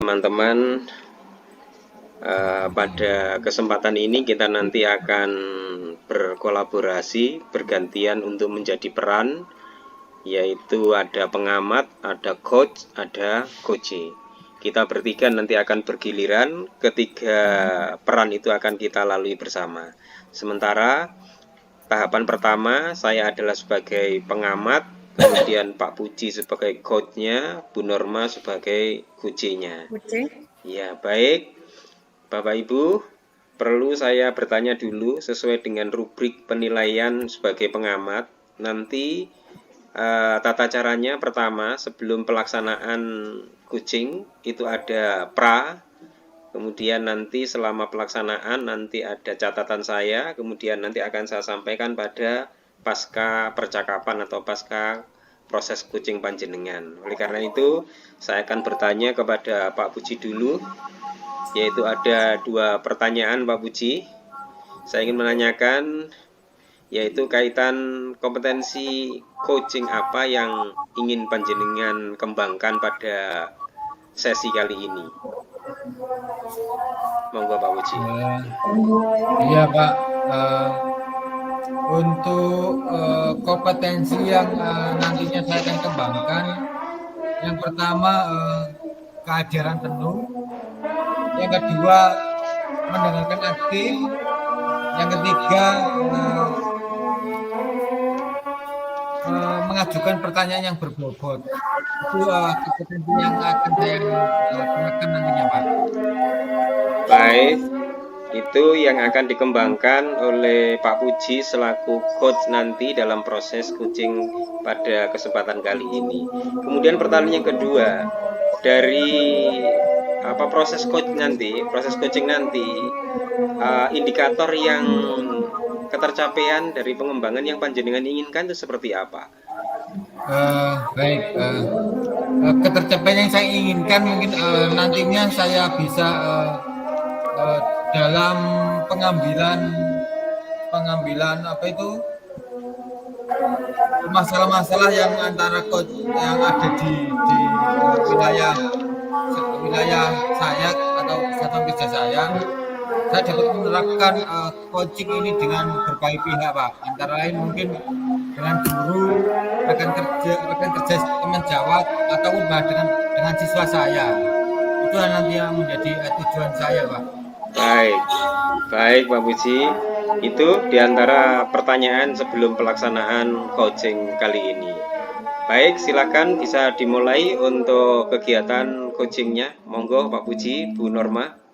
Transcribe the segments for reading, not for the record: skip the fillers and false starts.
teman-teman. Pada kesempatan ini kita nanti akan berkolaborasi, bergantian untuk menjadi peran, yaitu ada pengamat, ada coach, ada coach. Kita bertiga nanti akan bergiliran, ketiga peran itu akan kita lalui bersama. Sementara tahapan pertama saya adalah sebagai pengamat, kemudian Pak Puji sebagai coachnya, Bu Norma sebagai coachnya. Ya, baik. Bapak Ibu, perlu saya bertanya dulu sesuai dengan rubrik penilaian sebagai pengamat. Nanti tata caranya pertama sebelum pelaksanaan coaching itu ada pra, kemudian nanti selama pelaksanaan nanti ada catatan saya, kemudian nanti akan saya sampaikan pada pasca percakapan atau pasca proses coaching panjenengan. Oleh karena itu saya akan bertanya kepada Pak Puji dulu, yaitu ada 2 pertanyaan Pak Puji. Saya ingin menanyakan yaitu kaitan kompetensi coaching apa yang ingin panjenengan kembangkan pada sesi kali ini. Monggo Pak Puji. Iya Pak, untuk kompetensi yang nantinya saya akan kembangkan, yang pertama keajaran penuh, yang kedua mendengarkan aktif, yang ketiga mengajukan pertanyaan yang berbobot. Itu kompetensi yang akan saya gunakan nantinya Pak. Baik, itu yang akan dikembangkan oleh Pak Puji selaku coach nanti dalam proses coaching pada kesempatan kali ini. Kemudian pertanyaan yang kedua, dari proses coaching nanti, indikator yang ketercapaian dari pengembangan yang panjenengan inginkan itu seperti apa? Baik, ketercapaian yang saya inginkan mungkin nantinya saya bisa dalam pengambilan apa itu masalah-masalah yang antara yang ada di wilayah saya atau satuan kerja saya dapat menerapkan coaching ini dengan berbagai pihak Pak, antara lain mungkin dengan guru, rekan kerja teman jawab, ataupun dengan siswa saya. Itu nanti yang menjadi tujuan saya Pak. Baik Pak Puji, itu diantara pertanyaan sebelum pelaksanaan coaching kali ini. Baik, silakan bisa dimulai untuk kegiatan coachingnya. Monggo Pak Puji, Bu Norma.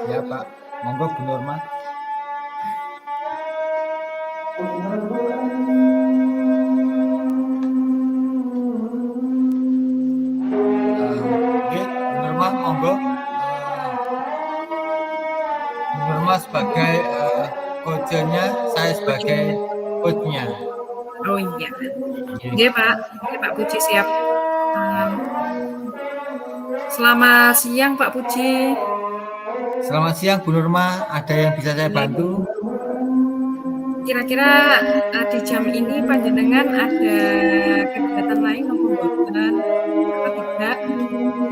Ya Pak, monggo Bu Norma. Bu Norma, monggo. Bu Norma sebagai coachnya, saya sebagai coachnya. Oh iya, oke Pak, Pak Puji siap. Selamat siang Pak Puji. Selamat siang Bu Norma, ada yang bisa saya bantu? Kira-kira di jam ini panjenengan ada kegiatan lain maupun bukan atau tidak?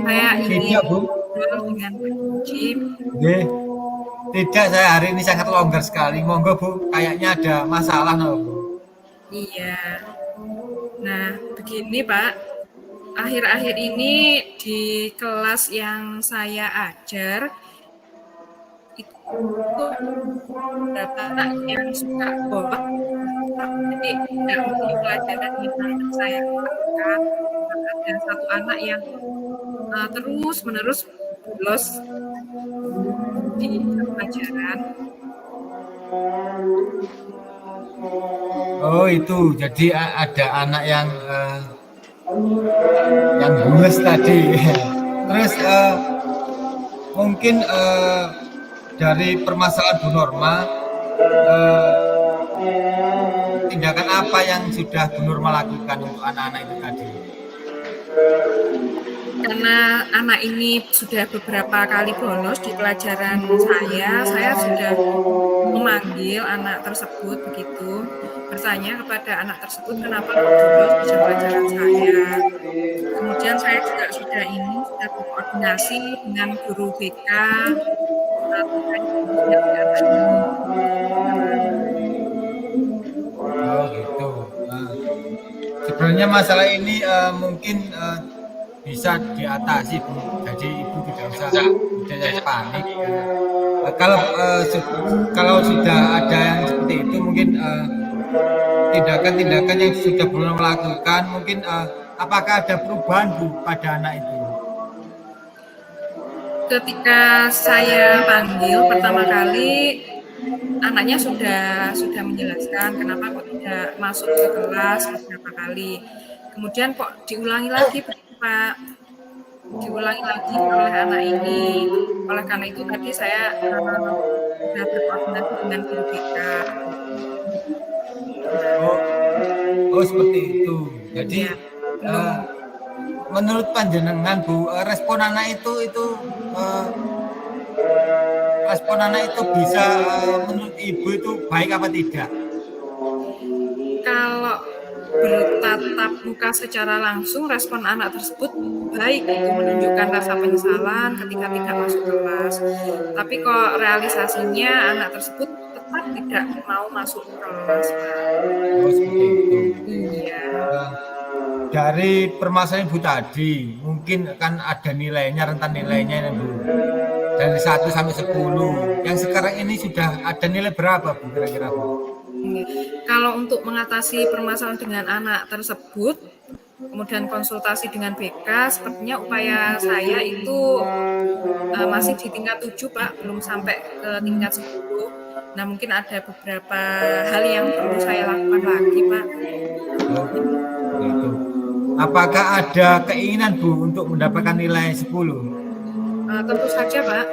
Saya ingin ngobrol dengan Pak Puji. Tidak, saya hari ini sangat longgar sekali. Monggo Bu, kayaknya ada masalah Bu. Iya. Nah, begini Pak, akhir-akhir ini di kelas yang saya ajar itu beberapa anak yang suka bolos, jadi tidak mengikuti pelajaran yang saya lakukan. Ada satu anak yang terus-menerus bolos di pelajaran. Oh itu, jadi ada anak yang bolos tadi. Terus mungkin dari permasalahan Bu Norma, tindakan apa yang sudah Bu Norma lakukan untuk anak-anak itu tadi? Karena anak ini sudah beberapa kali bolos di pelajaran saya sudah memanggil anak tersebut begitu. bertanya kepada anak tersebut kenapa kok bolos di jam pelajaran saya. Kemudian saya juga sudah berkoordinasi dengan guru BK terkait kondisinya si anak ini. Oh gitu. Sebenarnya masalah ini mungkin bisa diatasi Bu. Jadi ibu tidak usah panik. Kalau sudah ada yang seperti itu mungkin tindakan-tindakan yang sudah belum melakukan mungkin apakah ada perubahan Bu pada anak itu? Ketika saya panggil pertama kali, anaknya sudah menjelaskan kenapa kok tidak masuk ke kelas beberapa kali. Kemudian kok diulangi lagi Pak, diulangi lagi oleh anak ini. Oleh karena itu tadi saya sudah berkoordinasi dengan guru BK. Oh seperti itu. Jadi Ya, menurut panjenengan Bu, respon anak itu bisa menurut ibu itu baik apa tidak? kalau bertatap muka secara langsung, respon anak tersebut baik, itu menunjukkan rasa penyesalan ketika tidak masuk kelas. Tapi kok realisasinya anak tersebut tetap tidak mau masuk kelas, Pak. Oh seperti itu. Iya. Dari permasalahan Ibu tadi, mungkin kan ada nilainya, rentan nilainya Bu. Dari 1 sampai 10. Yang sekarang ini sudah ada nilai berapa Bu kira-kira Bu? Kalau untuk mengatasi permasalahan dengan anak tersebut, kemudian konsultasi dengan BK, sepertinya upaya saya itu masih di tingkat 7 Pak, belum sampai ke tingkat 10. Nah mungkin ada beberapa hal yang perlu saya lakukan lagi Pak. Oh, gitu. Apakah ada keinginan Bu untuk mendapatkan nilai 10? Tentu saja Pak,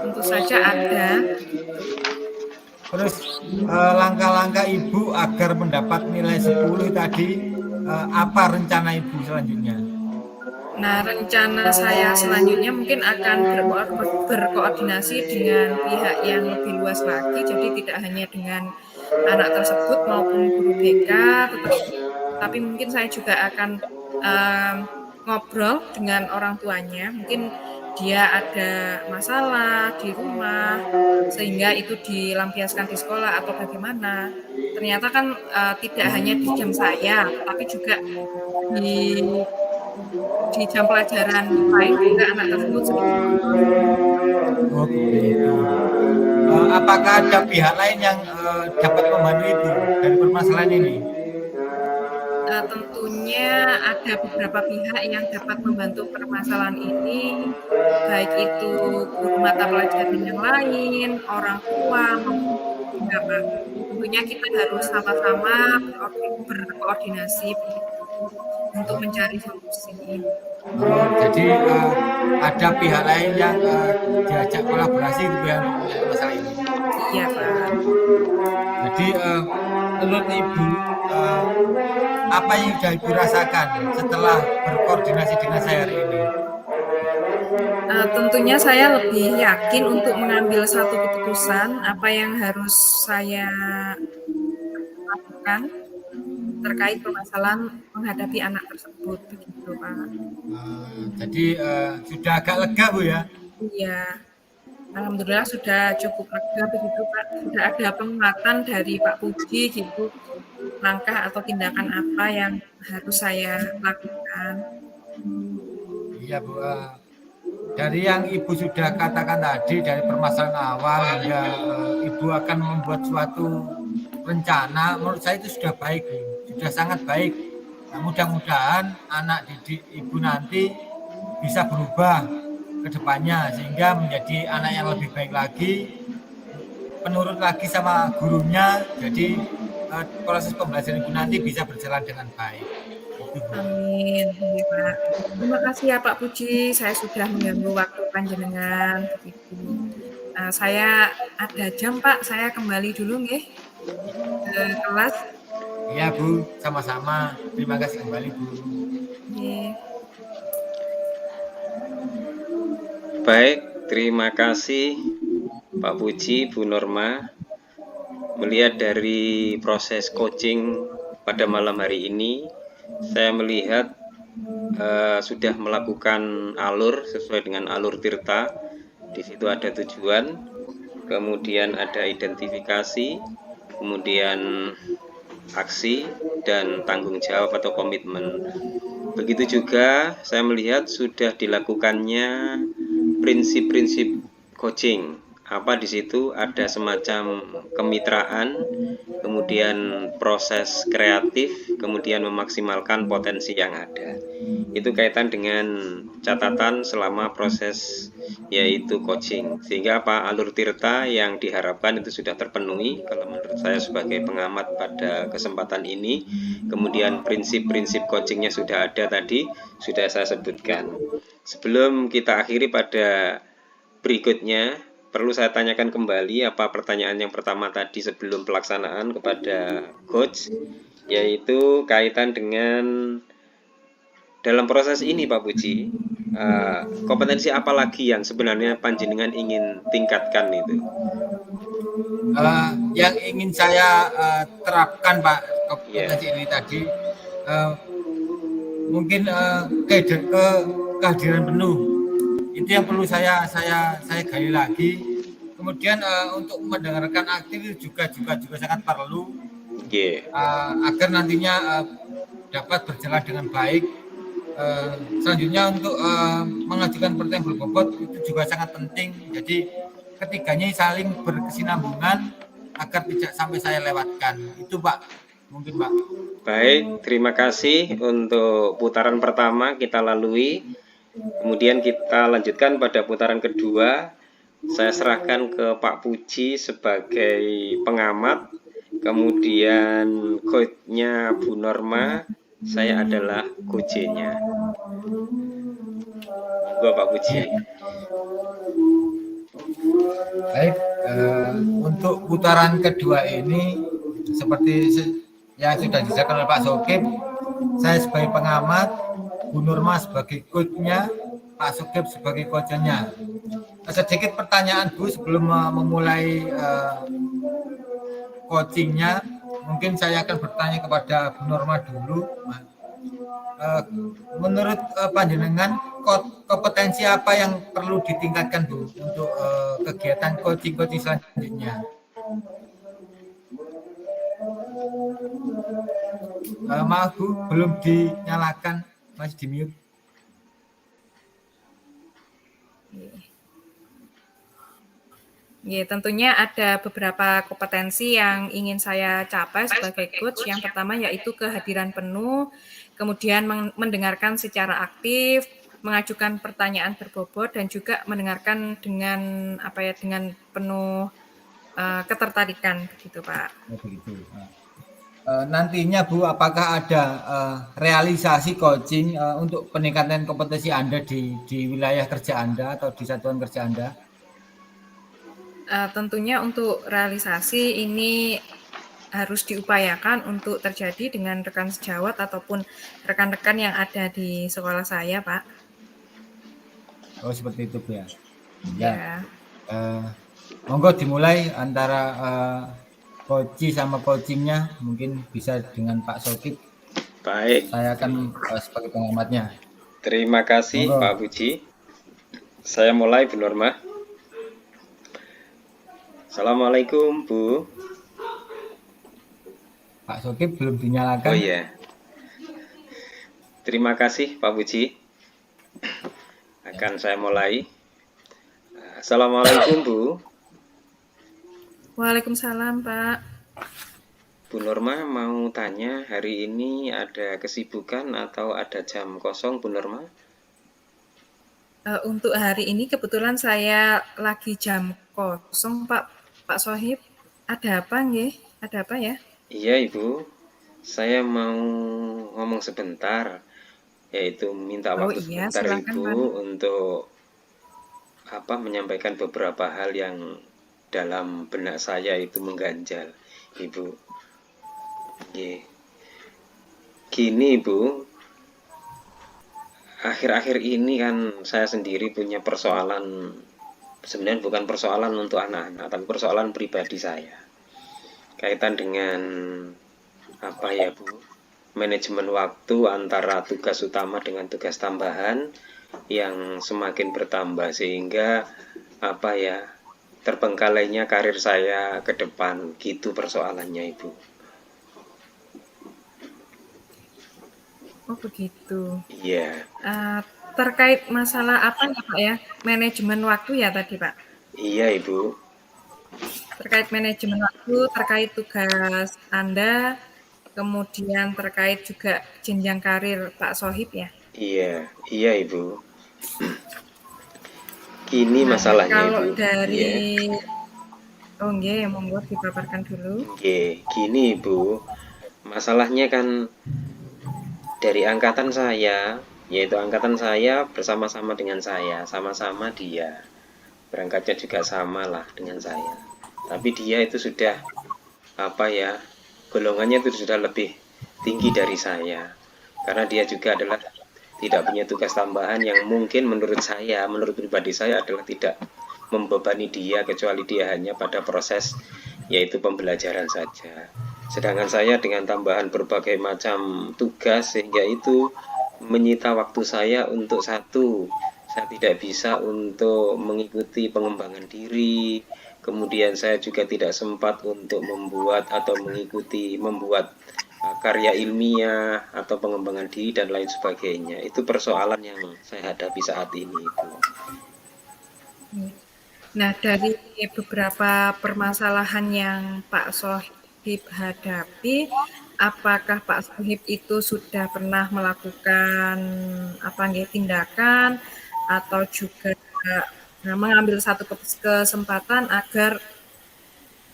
tentu saja ada. Terus langkah-langkah Ibu agar mendapat nilai 10 tadi, apa rencana Ibu selanjutnya? Nah, rencana saya selanjutnya mungkin akan berkoordinasi dengan pihak yang lebih luas lagi, jadi tidak hanya dengan anak tersebut maupun guru BK, tapi mungkin saya juga akan ngobrol dengan orang tuanya. Mungkin dia ada masalah di rumah, sehingga itu dilampiaskan di sekolah atau bagaimana. Ternyata kan tidak hanya di jam saya, tapi juga di jam pelajaran lain juga anak tersebut sering Oh begitu. Apakah ada pihak lain yang dapat membantu Ibu dari permasalahan ini? tentunya ada beberapa pihak yang dapat membantu permasalahan ini, baik itu guru mata pelajaran yang lain, orang tua, maupun Pak. Tentunya kita harus sama-sama berkoordinasi untuk mencari solusi. Oh, jadi ada pihak lain yang diajak kolaborasi gitu ya untuk masalah ini. Iya Pak. Jadi menurut Ibu apa yang sudah Ibu rasakan setelah berkoordinasi dengan saya hari ini? Tentunya saya lebih yakin untuk mengambil satu keputusan apa yang harus saya lakukan terkait permasalahan menghadapi anak tersebut, begitu Pak. Jadi sudah agak lega Bu ya? Iya, alhamdulillah sudah cukup lega begitu Pak. Sudah ada penguatan dari Pak Puji gitu, langkah atau tindakan apa yang harus saya lakukan. Iya Bu. Dari yang Ibu sudah katakan tadi, dari permasalahan awal hingga Ibu akan membuat suatu rencana, menurut saya itu sudah baik, sudah sangat baik. Nah, mudah-mudahan anak didik Ibu nanti bisa berubah ke depannya sehingga menjadi anak yang lebih baik lagi, penurut lagi sama gurunya, jadi proses pembelajaran Ibu nanti bisa berjalan dengan baik. Amin, ya, Pak. Terima kasih ya Pak Puji, saya sudah mengganggu waktu panjenengan. Begitu. Saya ada jam Pak, saya kembali dulu nggih ke kelas. Iya Bu, sama-sama. Terima kasih kembali Bu. Nggih. Baik, terima kasih Pak Puji, Bu Norma. Melihat dari proses coaching pada malam hari ini, saya melihat sudah melakukan alur sesuai dengan alur tirta. Di situ ada tujuan, kemudian ada identifikasi, kemudian aksi, dan tanggung jawab atau komitmen. Begitu juga saya melihat sudah dilakukannya prinsip-prinsip coaching. Apa di situ ada semacam kemitraan, kemudian proses kreatif, kemudian memaksimalkan potensi yang ada. Itu kaitan dengan catatan selama proses yaitu coaching. Sehingga apa alur tirta yang diharapkan itu sudah terpenuhi kalau menurut saya sebagai pengamat pada kesempatan ini. Kemudian prinsip-prinsip coachingnya sudah ada tadi, sudah saya sebutkan. Sebelum kita akhiri pada berikutnya, perlu saya tanyakan kembali apa pertanyaan yang pertama tadi sebelum pelaksanaan kepada coach, yaitu kaitan dengan dalam proses ini Pak Puji, kompetensi apa lagi yang sebenarnya panjenengan ingin tingkatkan itu? Yang ingin saya terapkan Pak kompetensi ini tadi mungkin kehadiran penuh itu yang perlu saya gali lagi. Kemudian untuk mendengarkan aktif juga sangat perlu agar nantinya dapat berjalan dengan baik. Selanjutnya untuk mengajukan pertanyaan berbobot itu juga sangat penting. Jadi ketiganya saling berkesinambungan agar tidak sampai saya lewatkan. Itu Pak, mungkin Pak. Baik, terima kasih untuk putaran pertama kita lalui. Kemudian kita lanjutkan pada putaran kedua. Saya serahkan ke Pak Puji sebagai pengamat. Kemudian coach-nya Bu Norma, saya adalah coach-nya. Pak Puji. Baik, untuk putaran kedua ini seperti yang sudah dijelaskan oleh Pak Sokip, saya sebagai pengamat, Bu Norma sebagai coach-nya, Pak Sokip sebagai coach-nya. Sedikit pertanyaan Bu sebelum memulai coachingnya, mungkin saya akan bertanya kepada Bu Norma dulu. Menurut panjenengan kompetensi apa yang perlu ditingkatkan Bu untuk kegiatan coaching selanjutnya? Maaf Bu, belum dinyalakan, masih di mute. Ya, tentunya ada beberapa kompetensi yang ingin saya capai sebagai coach. Yang pertama yaitu kehadiran penuh, kemudian mendengarkan secara aktif, mengajukan pertanyaan berbobot, dan juga mendengarkan dengan dengan penuh ketertarikan, begitu Pak. Begitu. Nantinya Bu, apakah ada realisasi coaching untuk peningkatan kompetensi Anda di wilayah kerja Anda atau di satuan kerja Anda? Tentunya untuk realisasi ini harus diupayakan untuk terjadi dengan rekan sejawat ataupun rekan-rekan yang ada di sekolah saya, Pak. Oh, seperti itu Bu ya. Ya. Monggo dimulai antara coach sama coachingnya, mungkin bisa dengan Pak Sokip. Baik. Saya akan sebagai pengamatnya. Terima kasih Pak Puji. Saya mulai Bu Norma. Assalamualaikum Bu. Pak Sokip belum dinyalakan. Oh iya. Terima kasih Pak Puji. Akan saya mulai. Assalamualaikum Bu. Waalaikumsalam Pak. Bu Norma mau tanya, hari ini ada kesibukan atau ada jam kosong Bu Norma? Untuk hari ini kebetulan saya lagi jam kosong Pak Sohib. Ada apa nggih? Ada apa ya? Iya Ibu, saya mau ngomong sebentar, yaitu minta waktu sebentar Ibu Pak. Untuk menyampaikan beberapa hal yang dalam benak saya itu mengganjal Ibu. Gini Ibu, akhir-akhir ini kan saya sendiri punya persoalan, sebenarnya bukan persoalan untuk anak-anak, tapi persoalan pribadi saya. kaitan dengan apa ya Bu, manajemen waktu antara tugas utama dengan tugas tambahan yang semakin bertambah, sehingga apa ya, terbengkalainya karir saya ke depan, gitu persoalannya Ibu. Oh begitu. Iya, Terkait masalah apa ya Pak ya? Manajemen waktu ya tadi Pak? iya Ibu. Terkait manajemen waktu, terkait tugas Anda, kemudian terkait juga jenjang karir Pak Sohib ya? Iya, iya Ibu. Gini Nah, masalahnya kalau Ibu. dari Iya. oh nggih, monggo dipaparkan dulu. Oke, gini Ibu. Masalahnya kan dari angkatan saya, yaitu angkatan saya bersama-sama dengan saya, sama-sama dia. Berangkatnya juga sama lah dengan saya. Tapi dia itu sudah apa ya? Golongannya itu sudah lebih tinggi dari saya. Karena dia juga adalah tidak punya tugas tambahan yang mungkin menurut saya, menurut pribadi saya adalah tidak membebani dia, kecuali dia hanya pada proses yaitu pembelajaran saja. Sedangkan saya dengan tambahan berbagai macam tugas, sehingga itu menyita waktu saya untuk satu, saya tidak bisa untuk mengikuti pengembangan diri. Kemudian saya juga tidak sempat untuk membuat atau membuat karya ilmiah atau pengembangan diri dan lain sebagainya. Itu persoalan yang saya hadapi saat ini itu. Nah, dari beberapa permasalahan yang Pak Sohib hadapi, apakah Pak Sohib itu sudah pernah melakukan apa nggih tindakan atau juga mengambil satu kesempatan agar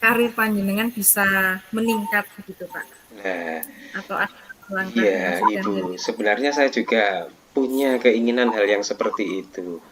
karir panjenengan bisa meningkat begitu Pak? Nah, Atau ada langkah iya yang sudah Ibu, dilakukan? sebenarnya saya juga punya keinginan hal yang seperti itu.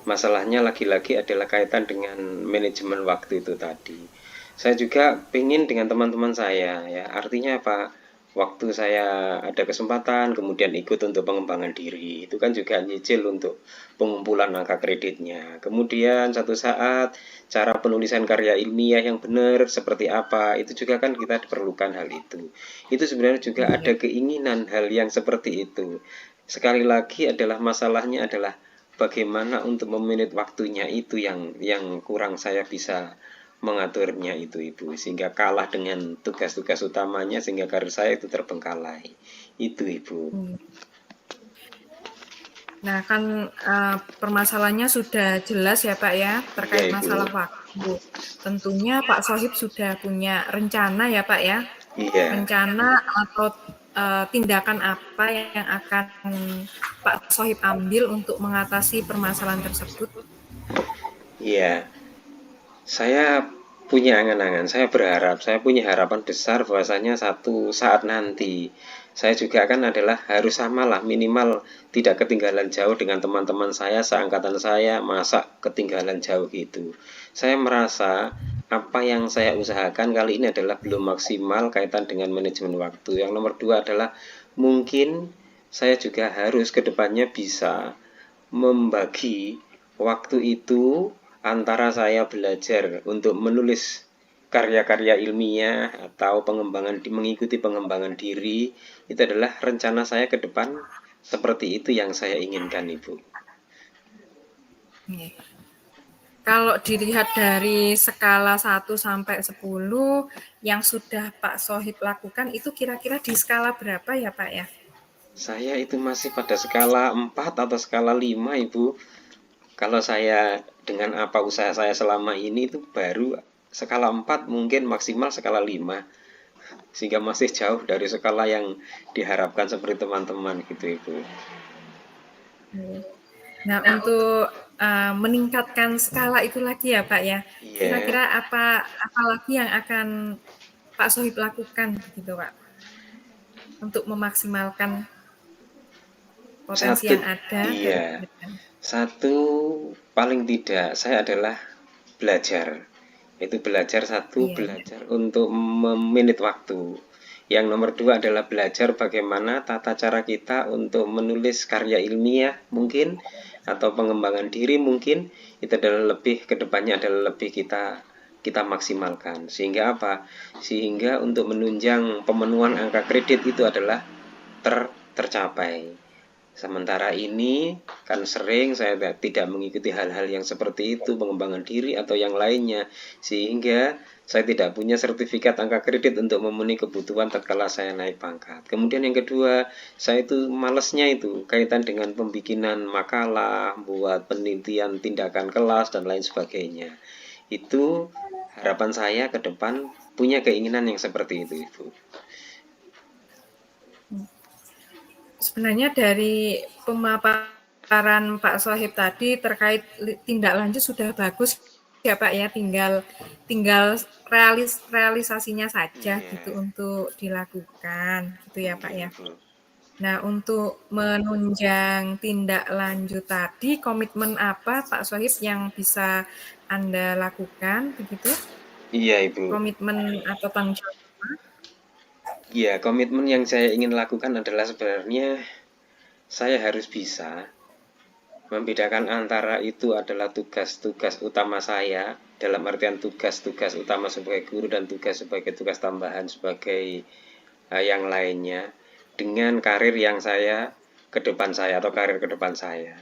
Masalahnya lagi-lagi adalah kaitan dengan manajemen waktu itu tadi. Saya juga pengen dengan teman-teman saya ya. Artinya apa? Waktu saya ada kesempatan kemudian ikut untuk pengembangan diri. Itu kan juga nyicil untuk pengumpulan angka kreditnya. Kemudian satu saat cara penulisan karya ilmiah yang benar seperti apa, itu juga kan kita diperlukan hal itu. Itu sebenarnya juga ada Iya. keinginan hal yang seperti itu. Sekali lagi adalah masalahnya adalah bagaimana untuk memanage waktunya itu yang kurang saya bisa mengaturnya itu Ibu, sehingga kalah dengan tugas-tugas utamanya, sehingga karir saya itu terbengkalai itu Ibu. Nah, kan permasalahannya sudah jelas ya Pak ya, Iya terkait Ibu. masalah waktu. Tentunya Pak Sohib sudah punya rencana ya Pak ya, Iya. rencana atau tindakan apa yang akan Pak Sohib ambil untuk mengatasi permasalahan tersebut? Iya, saya punya angan-angan, saya berharap, saya punya harapan besar bahwasanya satu saat nanti saya juga kan adalah harus samalah, minimal tidak ketinggalan jauh dengan teman-teman saya seangkatan saya, masa ketinggalan jauh gitu. Saya merasa apa yang saya usahakan kali ini adalah belum maksimal kaitan dengan manajemen waktu. Yang nomor dua adalah mungkin saya juga harus kedepannya bisa membagi waktu itu antara saya belajar untuk menulis karya-karya ilmiah atau mengikuti pengembangan diri. Itu adalah rencana saya ke depan, seperti itu yang saya inginkan Ibu. Oke. Kalau dilihat dari skala 1 sampai 10 yang sudah Pak Sohib lakukan itu kira-kira di skala berapa ya Pak ya? Saya itu masih pada skala 4 atau skala 5 Ibu. Kalau saya dengan apa usaha saya selama ini itu baru skala 4, mungkin maksimal skala 5. Sehingga masih jauh dari skala yang diharapkan seperti teman-teman gitu Ibu. Nah, untuk meningkatkan skala itu lagi ya Pak ya, Iya, kira-kira apa lagi yang akan Pak Sohib lakukan gitu Pak, untuk memaksimalkan potensi satu, yang ada dari iya, pendidikan? satu paling tidak saya adalah belajar. Itu belajar satu, Iya, iya. belajar untuk meminit waktu. Yang nomor dua adalah belajar bagaimana tata cara kita untuk menulis karya ilmiah mungkin, atau pengembangan diri mungkin. Itu adalah lebih kedepannya adalah lebih kita kita maksimalkan. Sehingga apa? Sehingga untuk menunjang pemenuhan angka kredit itu adalah tercapai. Sementara ini kan sering saya tidak mengikuti hal-hal yang seperti itu, pengembangan diri atau yang lainnya, sehingga saya tidak punya sertifikat angka kredit untuk memenuhi kebutuhan tatkala saya naik pangkat. Kemudian yang kedua, saya itu malesnya itu kaitan dengan pembikinan makalah, buat penelitian tindakan kelas dan lain sebagainya. Itu harapan saya ke depan punya keinginan yang seperti itu, Ibu. Sebenarnya dari pemaparan Pak Sohib tadi terkait tindak lanjut sudah bagus ya Pak ya, tinggal realisasinya saja gitu untuk dilakukan gitu ya Pak ya. Nah, untuk menunjang tindak lanjut tadi, komitmen apa Pak Sohib yang bisa Anda lakukan begitu? Iya, Ibu. Komitmen atau tanggung jawab? Ya, komitmen yang saya ingin lakukan adalah sebenarnya saya harus bisa membedakan antara itu adalah tugas-tugas utama saya, dalam artian tugas-tugas utama sebagai guru dan tugas sebagai tugas tambahan sebagai yang lainnya, dengan karir yang saya ke depan saya atau karir ke depan saya.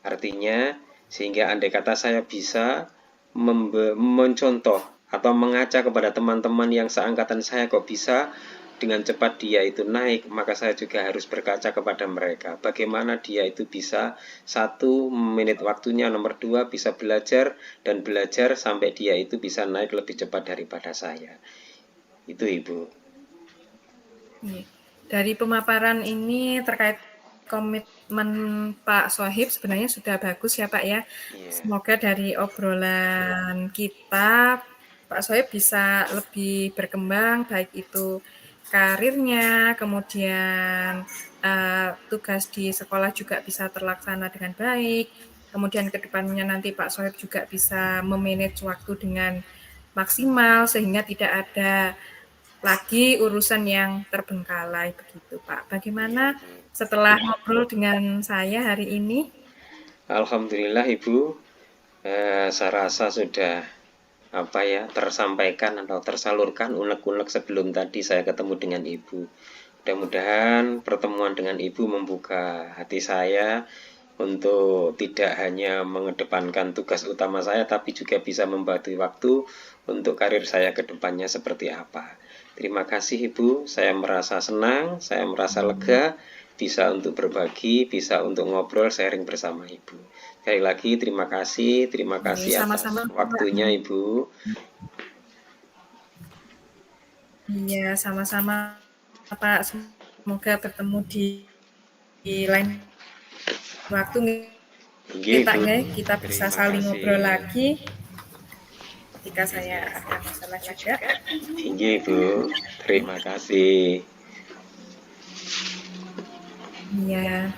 Artinya, sehingga andai kata saya bisa mencontoh atau mengaca kepada teman-teman yang seangkatan saya kok bisa dengan cepat dia itu naik, maka saya juga harus berkaca kepada mereka. Bagaimana dia itu bisa, 1 menit waktunya, nomor 2 bisa belajar dan belajar sampai dia itu bisa naik lebih cepat daripada saya. Itu Ibu. Dari pemaparan ini terkait komitmen Pak Sohib sebenarnya sudah bagus ya Pak ya. Semoga dari obrolan kita Pak Sohib bisa lebih berkembang, baik itu karirnya, kemudian tugas di sekolah juga bisa terlaksana dengan baik, kemudian kedepannya nanti Pak Sohib juga bisa memanage waktu dengan maksimal sehingga tidak ada lagi urusan yang terbengkalai begitu Pak. Bagaimana setelah ngobrol dengan saya hari ini? Alhamdulillah Ibu, saya rasa sudah tersampaikan atau tersalurkan unek-unek sebelum tadi saya ketemu dengan Ibu. Mudah-mudahan pertemuan dengan Ibu membuka hati saya untuk tidak hanya mengedepankan tugas utama saya, tapi juga bisa membagi waktu untuk karir saya ke depannya seperti apa. Terima kasih Ibu, saya merasa senang, saya merasa lega, bisa untuk berbagi, bisa untuk ngobrol, sharing bersama Ibu. Sekali lagi terima kasih Sama-sama, atas waktunya Ibu. Iya, sama-sama Pak. Semoga bertemu di lain waktu kita bisa saling ngobrol lagi ketika saya ada masalah juga. Iya Ibu, terima kasih. Iya.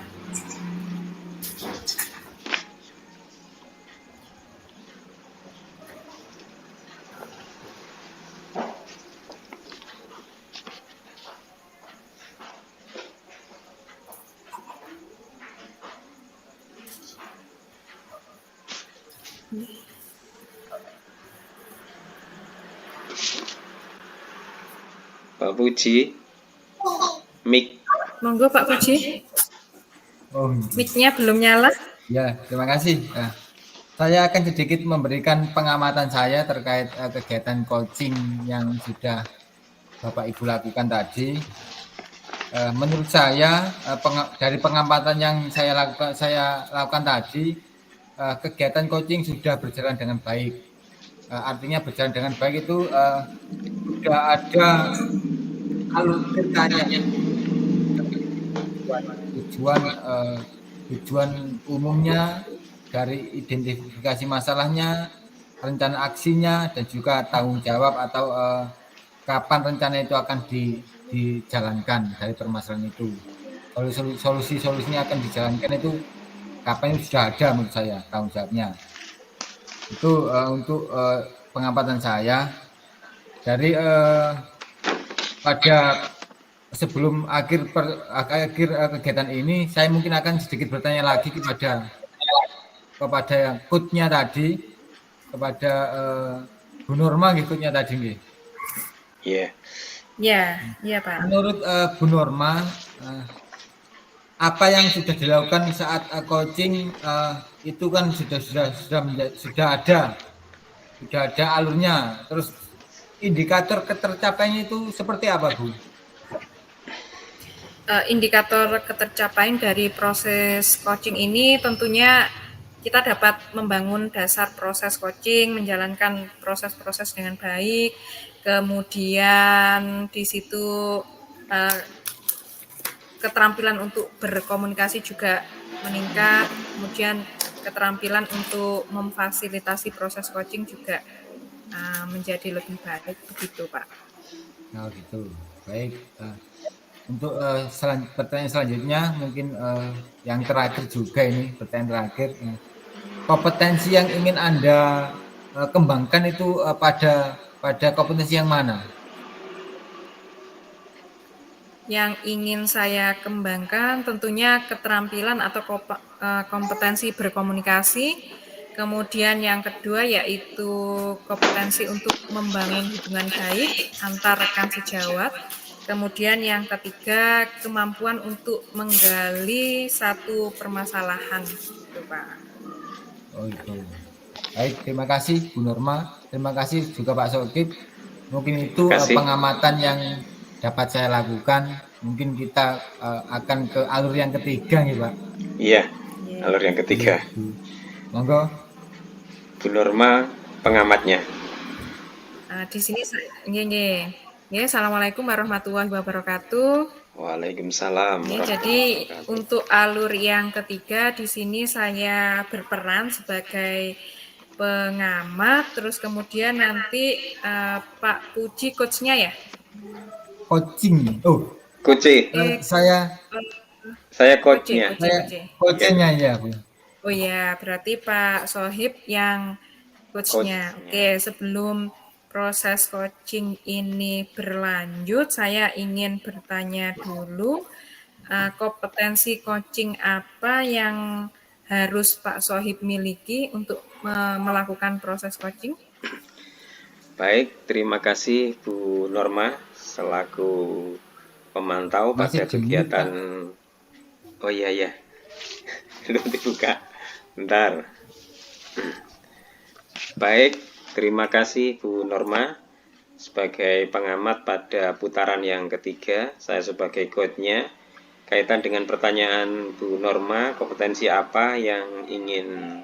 Pak Puji, mic. Monggo Pak Puji. Mic-nya belum nyala. Ya, terima kasih. Nah, saya akan sedikit memberikan pengamatan saya terkait kegiatan coaching yang sudah Bapak Ibu lakukan tadi. Menurut saya dari pengamatan yang saya lakukan tadi, kegiatan coaching sudah berjalan dengan baik. Artinya berjalan dengan baik itu sudah ada alur ceritanya, tujuan umumnya, dari identifikasi masalahnya, rencana aksinya, dan juga tanggung jawab atau kapan rencana itu akan dijalankan dari permasalahan itu. Kalau solusinya akan dijalankan itu kapan itu sudah ada menurut saya tanggung jawabnya. Itu untuk pengamatan saya. Dari pada sebelum akhir kegiatan ini, saya mungkin akan sedikit bertanya lagi kepada coach-nya tadi, kepada Bu Norma ngikutnya tadi nggih. Ya, Ya, Pak. Menurut Bu Norma, apa yang sudah dilakukan saat coaching itu kan sudah ada alurnya. Terus indikator ketercapaiannya itu seperti apa, Bu? Indikator ketercapaian dari proses coaching ini tentunya kita dapat membangun dasar proses coaching, menjalankan proses-proses dengan baik, kemudian di situ keterampilan untuk berkomunikasi juga meningkat, kemudian keterampilan untuk memfasilitasi proses coaching juga menjadi lebih baik, begitu Pak. Nah gitu, baik. Untuk pertanyaan selanjutnya mungkin yang terakhir juga ini pertanyaan terakhir. Kompetensi yang ingin Anda kembangkan itu pada kompetensi yang mana? Yang ingin saya kembangkan tentunya keterampilan atau kompetensi berkomunikasi. Kemudian yang kedua yaitu kompetensi untuk membangun hubungan baik antar rekan sejawat. Kemudian yang ketiga kemampuan untuk menggali satu permasalahan, gitu Pak. Oh itu. Baik, terima kasih Bu Norma, terima kasih juga Pak Sokip. Mungkin itu pengamatan yang dapat saya lakukan. Mungkin kita akan ke alur yang ketiga nih Pak. Iya, alur yang ketiga. Monggo. Bu Norma pengamatnya. Di sini ya, Assalamualaikum warahmatullahi wabarakatuh. Waalaikumsalam. Jadi untuk alur yang ketiga di sini saya berperan sebagai pengamat, terus kemudian nanti Pak Puji coachnya ya? Coaching. Oh, coaching. Saya coachnya. Coachnya ya Bu. Oh ya, berarti Pak Sohib yang coachnya. Oke, sebelum proses coaching ini berlanjut, saya ingin bertanya dulu, kompetensi coaching apa yang harus Pak Sohib miliki untuk melakukan proses coaching? Baik, terima kasih Bu Norma selaku pemantau pada kegiatan. Oh iya, belum dibuka. Bentar. Baik, terima kasih Bu Norma sebagai pengamat pada putaran yang ketiga. Saya sebagai coachnya. Kaitan dengan pertanyaan Bu Norma, kompetensi apa yang ingin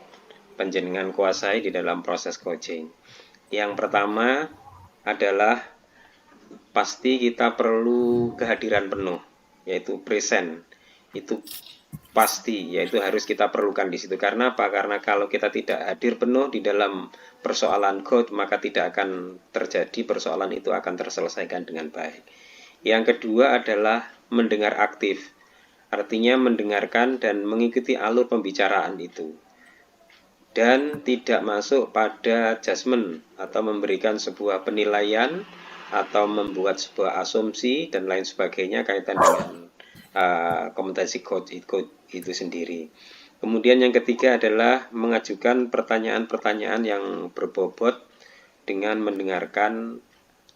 panjenengan kuasai di dalam proses coaching? Yang pertama adalah pasti kita perlu kehadiran penuh, yaitu present. Itu pasti, yaitu harus kita perlukan di situ. Karena apa? Karena kalau kita tidak hadir penuh di dalam persoalan coach, maka tidak akan terjadi, persoalan itu akan terselesaikan dengan baik. Yang kedua adalah mendengar aktif, artinya mendengarkan dan mengikuti alur pembicaraan itu, dan tidak masuk pada judgement atau memberikan sebuah penilaian atau membuat sebuah asumsi dan lain sebagainya kaitan dengan kompetensi coach itu sendiri. Kemudian yang ketiga adalah mengajukan pertanyaan-pertanyaan yang berbobot dengan mendengarkan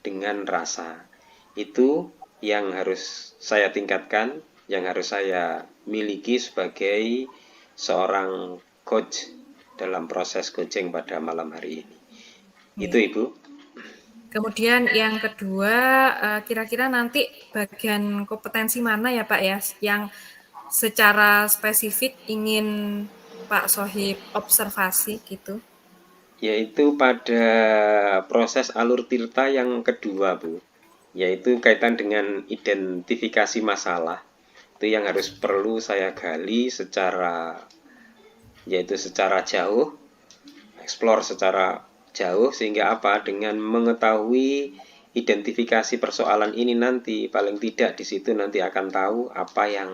dengan rasa. Itu yang harus saya tingkatkan, yang harus saya miliki sebagai seorang coach dalam proses coaching pada malam hari ini. Itu Ibu. Kemudian yang kedua, kira-kira nanti bagian kompetensi mana ya Pak ya, yang secara spesifik ingin Pak Sohib observasi gitu? Yaitu pada proses alur tirta yang kedua Bu, yaitu kaitan dengan identifikasi masalah. Itu yang harus perlu saya gali secara jauh, explore secara jauh, sehingga apa? Dengan mengetahui identifikasi persoalan ini nanti, paling tidak di situ nanti akan tahu apa yang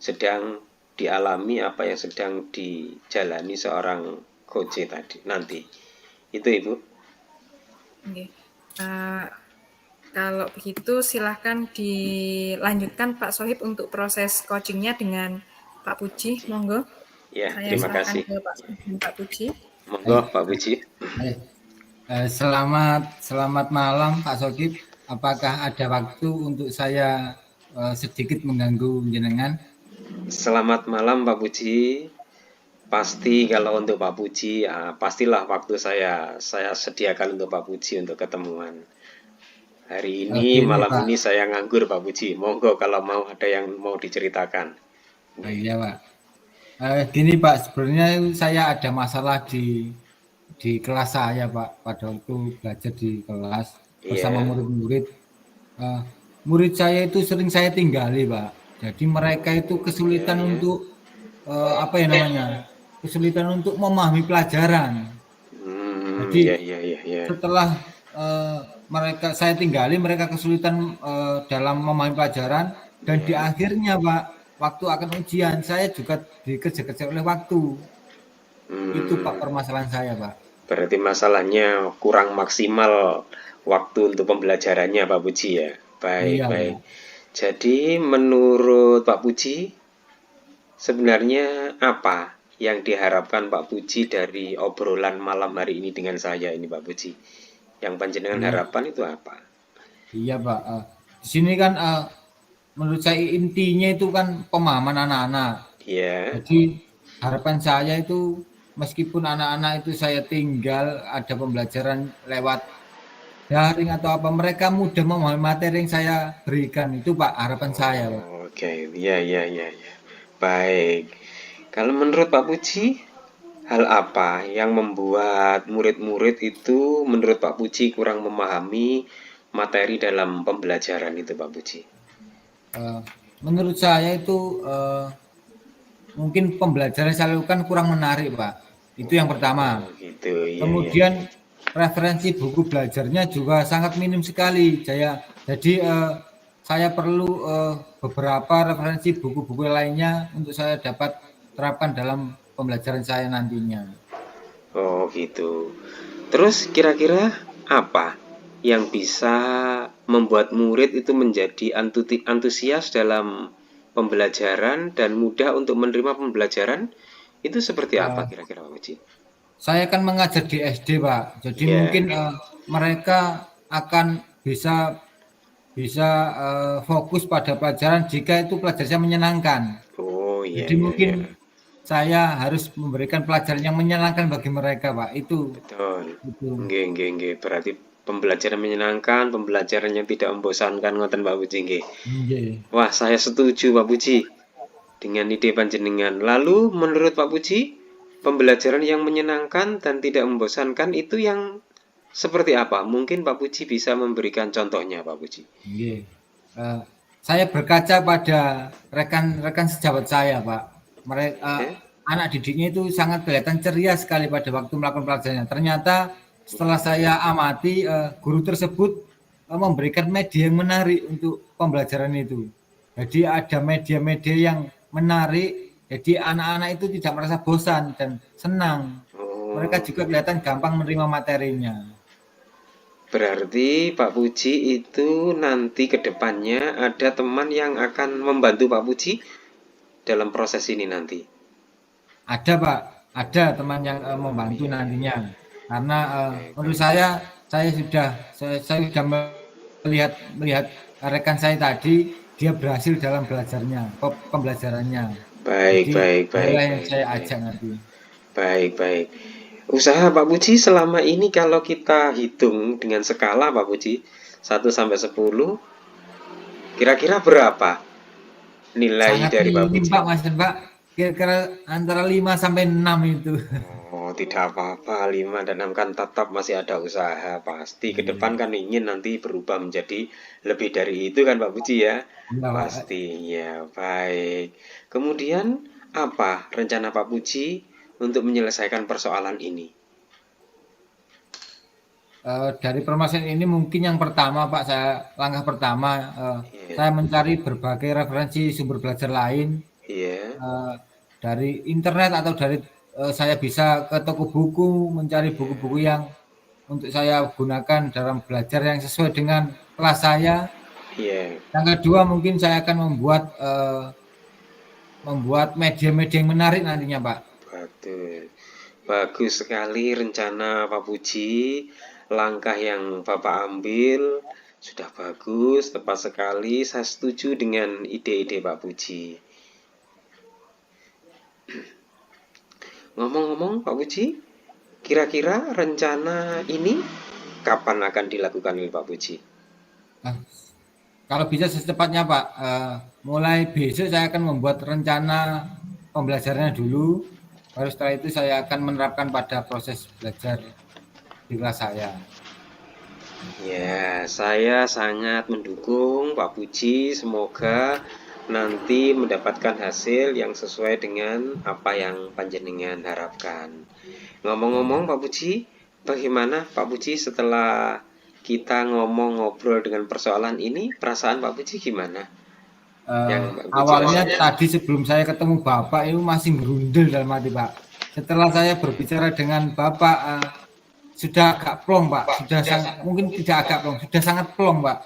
sedang dialami, apa yang sedang dijalani seorang coach tadi nanti. Itu Ibu. Oke. Kalau begitu silahkan dilanjutkan Pak Sohib untuk proses coachingnya dengan Pak Puji, monggo. Ya, terima kasih. Ke Pak Puji. Monggo Pak Puji. Selamat malam Pak Sokip. Apakah ada waktu untuk saya sedikit mengganggu jenengan? Selamat malam Pak Puji. Pasti kalau untuk Pak Puji, ya, pastilah waktu saya sediakan untuk Pak Puji untuk ketemuan. Hari ini, Gini malam Pak, ini saya nganggur Pak Puji. Monggo kalau mau ada yang mau diceritakan. iya Pak. Gini Pak, sebenarnya saya ada masalah di kelas saya Pak. Pada waktu belajar di kelas bersama Iya, murid-murid, eh, murid saya itu sering saya tinggali Pak. Jadi mereka itu iya, kesulitan iya. untuk apa ya namanya? Kesulitan untuk memahami pelajaran. Jadi Iya, iya, iya, iya. setelah mereka saya tinggali, mereka kesulitan dalam memahami pelajaran dan di Iya. akhirnya Pak, waktu akan ujian saya juga dikejar-kejar oleh waktu. Itu Pak Hmm, permasalahan saya Pak. berarti masalahnya kurang maksimal waktu untuk pembelajarannya Pak Puji ya. Baik, Iya baik. Pak. Jadi menurut Pak Puji, sebenarnya apa yang diharapkan Pak Puji dari obrolan malam hari ini dengan saya ini Pak Puji? Yang panjenengan Iya, harapan itu apa? iya Pak. Di sini kan menurut saya intinya itu kan pemahaman anak-anak. Ya, Jadi harapan saya itu meskipun anak-anak itu saya tinggal ada pembelajaran lewat daring atau apa, mereka mudah memahami materi yang saya berikan, itu Pak, harapan saya Pak. oke, ya, ya, ya, ya. Baik. Kalau menurut Pak Puji, hal apa yang membuat murid-murid itu menurut Pak Puji kurang memahami materi dalam pembelajaran itu Pak Puji? Eh, Menurut saya itu mungkin pembelajaran yang saya lakukan kurang menarik Pak, itu yang pertama. Oh gitu, iya, iya. Kemudian referensi buku belajarnya juga sangat minim sekali. Jadi saya perlu beberapa referensi buku-buku lainnya untuk saya dapat terapkan dalam pembelajaran saya nantinya. Oh gitu. Terus kira-kira apa yang bisa membuat murid itu menjadi antusias dalam pembelajaran dan mudah untuk menerima pembelajaran? Itu seperti apa Eh, kira-kira Pak Puji? Saya kan mengajar di SD, Pak. Jadi Ya. mungkin mereka akan bisa bisa fokus pada pelajaran jika itu pelajarannya menyenangkan. Oh iya, Jadi iya, mungkin iya. saya harus memberikan pelajaran yang menyenangkan bagi mereka, Pak. Betul. Itu. Nggih, nggih, nggih. Berarti pembelajaran menyenangkan, pembelajaran yang tidak membosankan ngoten Pak Puji nggih. Nggih. Wah, saya setuju Pak Puji dengan ide panjenengan. Lalu menurut Pak Puji, pembelajaran yang menyenangkan dan tidak membosankan itu yang seperti apa? Mungkin Pak Puji bisa memberikan contohnya, Pak Puji. Nggih. Eh, saya berkaca pada rekan-rekan sejawat saya, Pak. Mereka Ya, anak didiknya itu sangat kelihatan ceria sekali pada waktu melakukan pelajarannya. Ternyata setelah saya amati, guru tersebut memberikan media yang menarik untuk pembelajaran itu. Jadi ada media-media yang menarik, jadi anak-anak itu tidak merasa bosan dan senang. Mereka oh, juga kelihatan gampang menerima materinya. berarti Pak Puji itu nanti ke depannya ada teman yang akan membantu Pak Puji dalam proses ini nanti. Ada Pak, ada teman yang Oh membantu iya, iya, nantinya. iya. Karena Baik, menurut baik. saya sudah melihat melihat rekan saya tadi dia berhasil dalam belajarnya, pembelajarannya. Baik, Jadi baik, baik, dialah yang baik, saya baik. ajak nanti. Baik, baik. Usaha Pak Puji selama ini kalau kita hitung dengan skala Pak Puji 1 sampai 10, kira-kira berapa nilai Sangat dari Pak minim Puji? Pak, Mas Pak. Kira-kira antara 5 sampai 6 itu. Oh, tidak apa-apa, 5 dan 6 kan tetap masih ada usaha. Pasti ke depan Iya, kan ingin nanti berubah menjadi lebih dari itu kan Pak Puji ya? iya Pak. Pastinya, baik. Kemudian apa rencana Pak Puji untuk menyelesaikan persoalan ini? Dari permasalahan ini mungkin yang pertama Pak, langkah pertama Iya, saya mencari berbagai referensi sumber belajar lain iya, eh, dari internet atau saya bisa ke toko buku mencari buku-buku iya, yang untuk saya gunakan dalam belajar yang sesuai dengan kelas saya. iya. Yang kedua mungkin saya akan membuat media-media yang menarik nantinya Pak. Betul. Bagus sekali rencana Pak Puji. langkah yang Bapak ambil sudah bagus, tepat sekali. Saya setuju dengan ide-ide Pak Puji. Ngomong-ngomong Pak Puji, kira-kira rencana ini kapan akan dilakukan oleh Pak Puji? Kalau bisa secepatnya Pak, mulai besok saya akan membuat rencana pembelajarannya dulu, baru setelah itu saya akan menerapkan pada proses belajar di kelas saya. Ya, saya sangat mendukung Pak Puji. Semoga nanti mendapatkan hasil yang sesuai dengan apa yang panjenengan harapkan. Ngomong-ngomong Pak Puji, bagaimana Pak Puji setelah kita ngobrol dengan persoalan ini, perasaan Pak Puji gimana? Yang Pak Puji Awalnya rasakan? tadi sebelum saya ketemu Bapak itu masih gerundel dalam hati Pak. Setelah saya berbicara dengan Bapak, sudah agak plong Pak, mungkin tidak agak plong, sudah sangat plong Pak.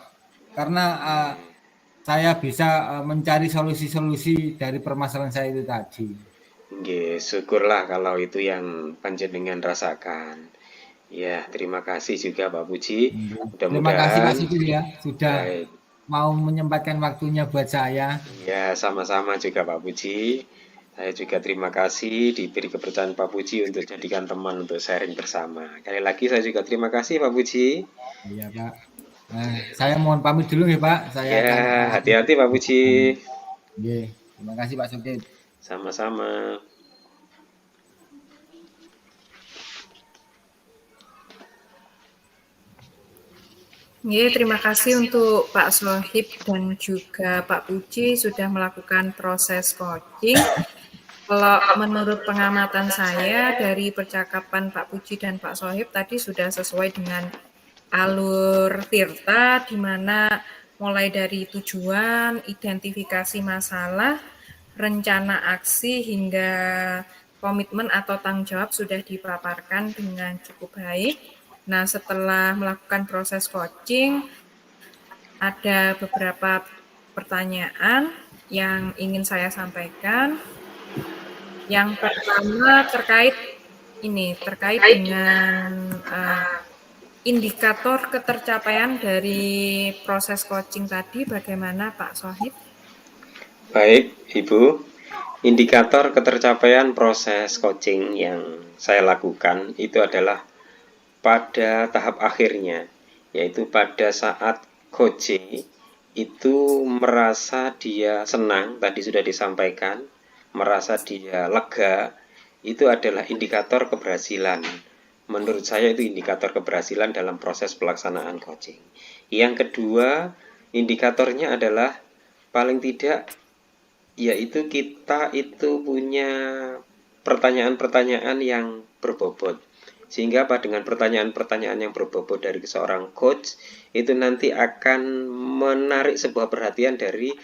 Karena saya bisa mencari solusi-solusi dari permasalahan saya itu tadi. Nggih, syukurlah kalau itu yang panjenengan rasakan. Ya, terima kasih juga Pak Puji. Terima kasih Pak Mudah-mudahan Sugeng ya, sudah baik. mau menyempatkan waktunya buat saya. Ya, sama-sama juga Pak Puji. Saya juga terima kasih diberi kepercayaan Pak Puji untuk jadikan teman untuk sharing bersama. Kali lagi saya juga terima kasih Pak Puji. Iya Pak. Saya mohon pamit dulu ya Pak. Saya Ya, akan hati-hati Pak Puji. Terima kasih Pak Sugeng. Sama-sama. Terima kasih untuk Pak Sohib dan juga Pak Puji sudah melakukan proses coaching. Kalau menurut pengamatan saya dari percakapan Pak Puji dan Pak Sohib tadi sudah sesuai dengan alur Tirta, di mana mulai dari tujuan, identifikasi masalah, rencana aksi, hingga komitmen atau tanggung jawab sudah dipaparkan dengan cukup baik. Nah, setelah melakukan proses coaching, ada beberapa pertanyaan yang ingin saya sampaikan. Yang pertama terkait dengan indikator ketercapaian dari proses coaching tadi, bagaimana Pak Sohib? Baik, Ibu. Indikator ketercapaian proses coaching yang saya lakukan itu adalah pada tahap akhirnya, yaitu pada saat coach itu merasa dia senang, tadi sudah disampaikan, merasa dia lega, itu adalah indikator keberhasilan. Menurut saya itu indikator keberhasilan dalam proses pelaksanaan coaching. Yang kedua, indikatornya adalah paling tidak yaitu kita itu punya pertanyaan-pertanyaan yang berbobot. Sehingga apa, dengan pertanyaan-pertanyaan yang berbobot dari seorang coach itu nanti akan menarik sebuah perhatian dari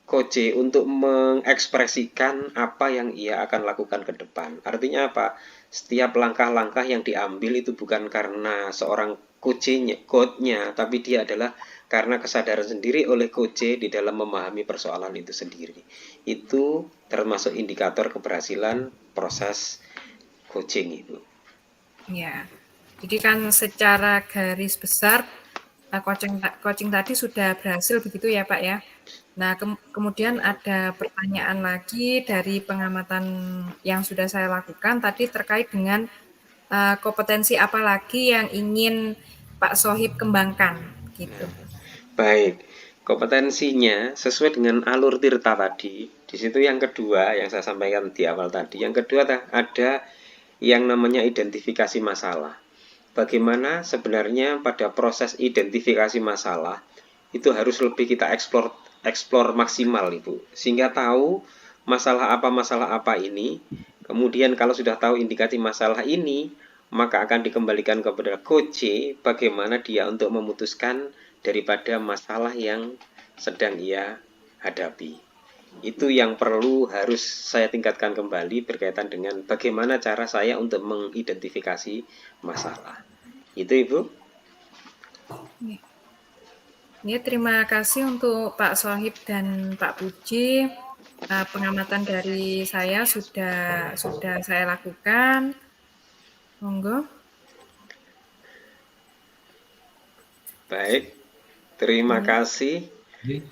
coach untuk mengekspresikan apa yang ia akan lakukan ke depan. Artinya apa? Setiap langkah-langkah yang diambil itu bukan karena seorang coachnya, tapi dia adalah karena kesadaran sendiri oleh coach di dalam memahami persoalan itu sendiri. Itu termasuk indikator keberhasilan proses coaching itu. Ya, jadi kan secara garis besar coaching tadi sudah berhasil begitu ya Pak ya. Nah, kemudian ada pertanyaan lagi dari pengamatan yang sudah saya lakukan tadi terkait dengan kompetensi apa lagi yang ingin Pak Sohib kembangkan gitu. Baik, kompetensinya sesuai dengan alur Tirta tadi. Di situ yang kedua yang saya sampaikan di awal tadi. Yang kedua ada yang namanya identifikasi masalah. Bagaimana sebenarnya pada proses identifikasi masalah itu harus lebih kita eksplor maksimal Ibu. Sehingga tahu masalah apa ini. Kemudian kalau sudah tahu indikasi masalah ini, maka akan dikembalikan kepada coach bagaimana dia untuk memutuskan daripada masalah yang sedang ia hadapi. Itu yang perlu harus saya tingkatkan kembali berkaitan dengan bagaimana cara saya untuk mengidentifikasi masalah. Itu Ibu. Ya, terima kasih untuk Pak Sohib dan Pak Puji. Pengamatan dari saya sudah saya lakukan. Monggo. Baik, terima kasih. Jadi,